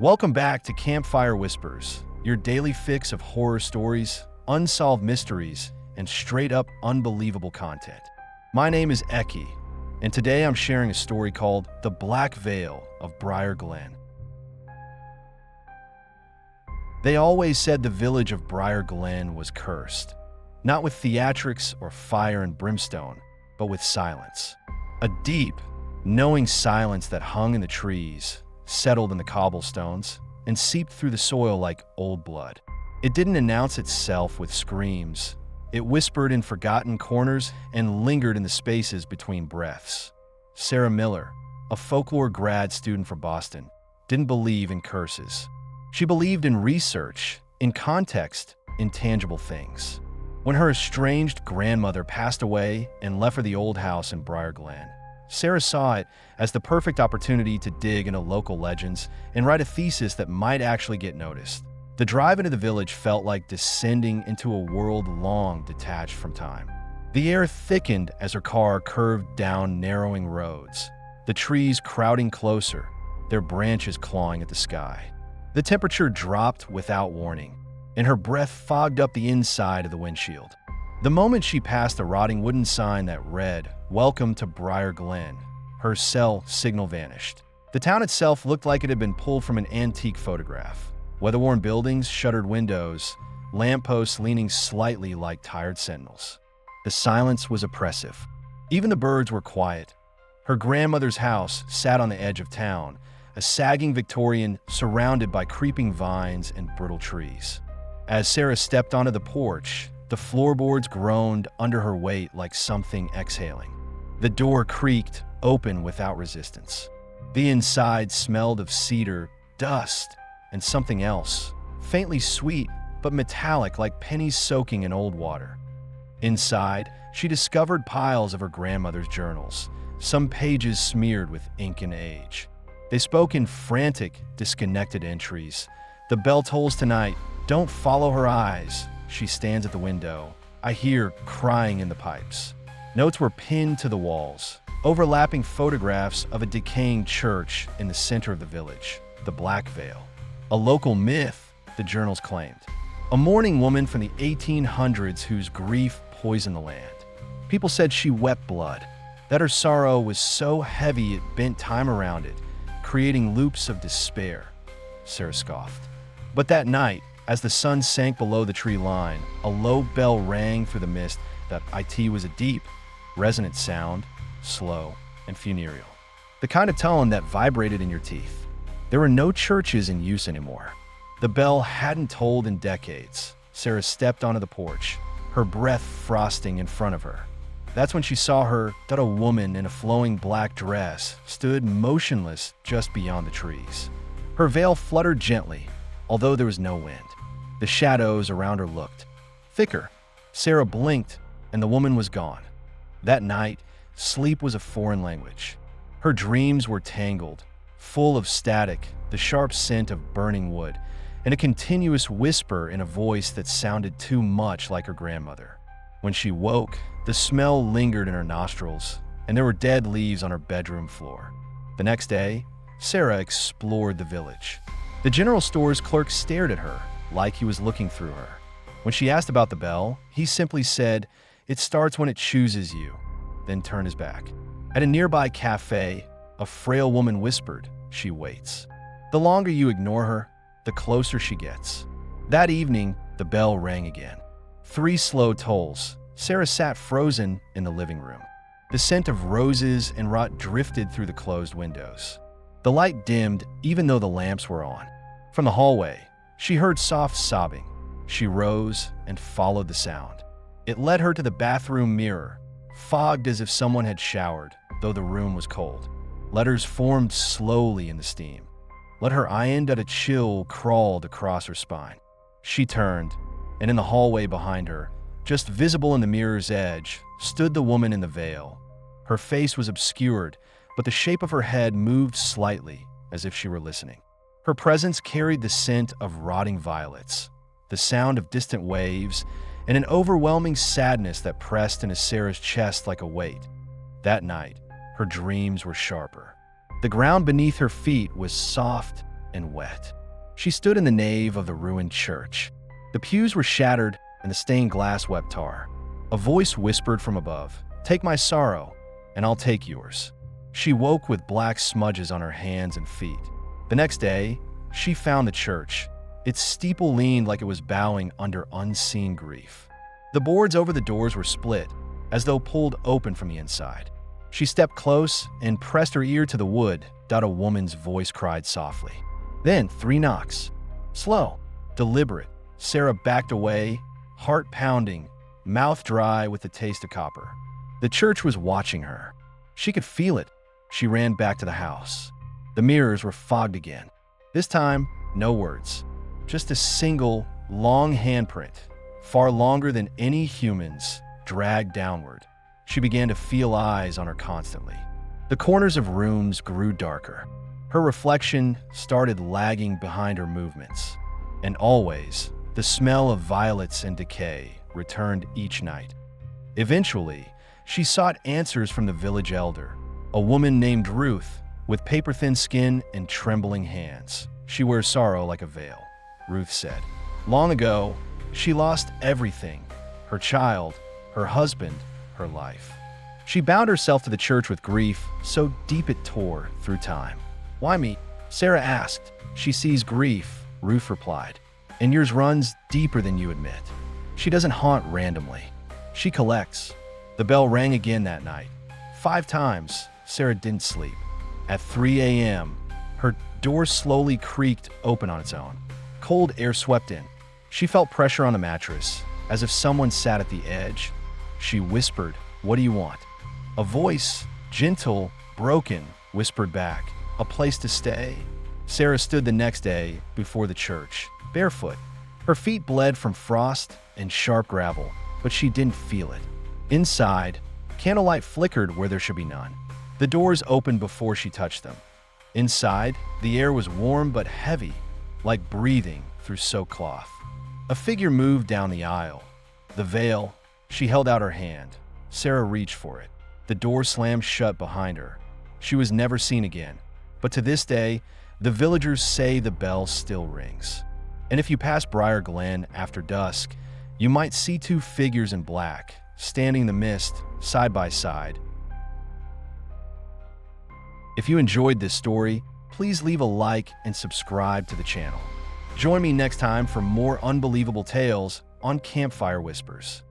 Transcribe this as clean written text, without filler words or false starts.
Welcome back to Campfire Whispers, your daily fix of horror stories, unsolved mysteries, and straight-up unbelievable content. My name is Eki, and today I'm sharing a story called The Black Veil of Briar Glen. They always said the village of Briar Glen was cursed, not with theatrics or fire and brimstone, but with silence. A deep, knowing silence that hung in the trees, settled in the cobblestones, and seeped through the soil like old blood. It didn't announce itself with screams. It whispered in forgotten corners and lingered in the spaces between breaths. Sarah Miller, a folklore grad student from Boston, didn't believe in curses. She believed in research, in context, in tangible things. When her estranged grandmother passed away and left her the old house in Briar Glen, Sarah saw it as the perfect opportunity to dig into local legends and write a thesis that might actually get noticed. The drive into the village felt like descending into a world long detached from time. The air thickened as her car curved down narrowing roads, the trees crowding closer, their branches clawing at the sky. The temperature dropped without warning, and her breath fogged up the inside of the windshield. The moment she passed a rotting wooden sign that read, "Welcome to Briar Glen," her cell signal vanished. The town itself looked like it had been pulled from an antique photograph. Weather-worn buildings, shuttered windows, lampposts leaning slightly like tired sentinels. The silence was oppressive. Even the birds were quiet. Her grandmother's house sat on the edge of town, a sagging Victorian surrounded by creeping vines and brittle trees. As Sarah stepped onto the porch, the floorboards groaned under her weight like something exhaling. The door creaked open without resistance. The inside smelled of cedar, dust, and something else, faintly sweet but metallic like pennies soaking in old water. Inside, she discovered piles of her grandmother's journals, some pages smeared with ink and age. They spoke in frantic, disconnected entries. "The bell tolls tonight. Don't follow her eyes. She stands at the window. I hear crying in the pipes." Notes were pinned to the walls, overlapping photographs of a decaying church in the center of the village, the Black Veil. A local myth, the journals claimed. A mourning woman from the 1800s whose grief poisoned the land. People said she wept blood, that her sorrow was so heavy it bent time around it, creating loops of despair. Sarah scoffed. But that night, as the sun sank below the tree line, a low bell rang through the mist that it was a deep, resonant sound, slow and funereal. The kind of tone that vibrated in your teeth. There were no churches in use anymore. The bell hadn't tolled in decades. Sarah stepped onto the porch, her breath frosting in front of her. That's when she saw that a woman in a flowing black dress stood motionless just beyond the trees. Her veil fluttered gently, although there was no wind. The shadows around her looked thicker. Sarah blinked, and the woman was gone. That night, sleep was a foreign language. Her dreams were tangled, full of static, the sharp scent of burning wood, and a continuous whisper in a voice that sounded too much like her grandmother. When she woke, the smell lingered in her nostrils, and there were dead leaves on her bedroom floor. The next day, Sarah explored the village. The general store's clerk stared at her, like he was looking through her. When she asked about the bell, he simply said, "It starts when it chooses you," then turned his back. At a nearby cafe, a frail woman whispered, "She waits." The longer you ignore her, the closer she gets. That evening, the bell rang again. 3 slow tolls. Sarah sat frozen in the living room. The scent of roses and rot drifted through the closed windows. The light dimmed even though the lamps were on. From the hallway, she heard soft sobbing. She rose and followed the sound. It led her to the bathroom mirror, fogged as if someone had showered, though the room was cold. Letters formed slowly in the steam. Let her ironed at a chill crawled across her spine. She turned, and in the hallway behind her, just visible in the mirror's edge, stood the woman in the veil. Her face was obscured, but the shape of her head moved slightly, as if she were listening. Her presence carried the scent of rotting violets, the sound of distant waves, and an overwhelming sadness that pressed into Sarah's chest like a weight. That night, her dreams were sharper. The ground beneath her feet was soft, and wet. She stood in the nave of the ruined church. The pews were shattered and the stained glass wept tar. A voice whispered from above, "Take my sorrow, and I'll take yours." She woke with black smudges on her hands and feet. The next day, she found the church. Its steeple leaned like it was bowing under unseen grief. The boards over the doors were split, as though pulled open from the inside. She stepped close and pressed her ear to the wood. A woman's voice cried softly. Then 3 knocks. Slow, deliberate. Sarah backed away, heart pounding, mouth dry with the taste of copper. The church was watching her. She could feel it. She ran back to the house. The mirrors were fogged again. This time, no words. Just a single, long handprint, far longer than any human's, dragged downward. She began to feel eyes on her constantly. The corners of rooms grew darker. Her reflection started lagging behind her movements. And always, the smell of violets and decay returned each night. Eventually, she sought answers from the village elder, a woman named Ruth, with paper-thin skin and trembling hands. "She wears sorrow like a veil," Ruth said. "Long ago, she lost everything, her child, her husband, her life. She bound herself to the church with grief so deep it tore through time." "Why me?" Sarah asked. "She sees grief," Ruth replied, "and yours runs deeper than you admit. She doesn't haunt randomly. She collects." The bell rang again that night. 5 times. Sarah didn't sleep. At 3 a.m., her door slowly creaked open on its own. Cold air swept in. She felt pressure on the mattress, as if someone sat at the edge. She whispered, "What do you want?" A voice, gentle, broken, whispered back, "A place to stay." Sarah stood the next day before the church, barefoot. Her feet bled from frost and sharp gravel, but she didn't feel it. Inside, candlelight flickered where there should be none. The doors opened before she touched them. Inside, the air was warm but heavy, like breathing through soaked cloth. A figure moved down the aisle. The veil, she held out her hand. Sarah reached for it. The door slammed shut behind her. She was never seen again. But to this day, the villagers say the bell still rings. And if you pass Briar Glen after dusk, you might see 2 figures in black, standing in the mist, side by side. If you enjoyed this story, please leave a like and subscribe to the channel. Join me next time for more unbelievable tales on Campfire Whispers.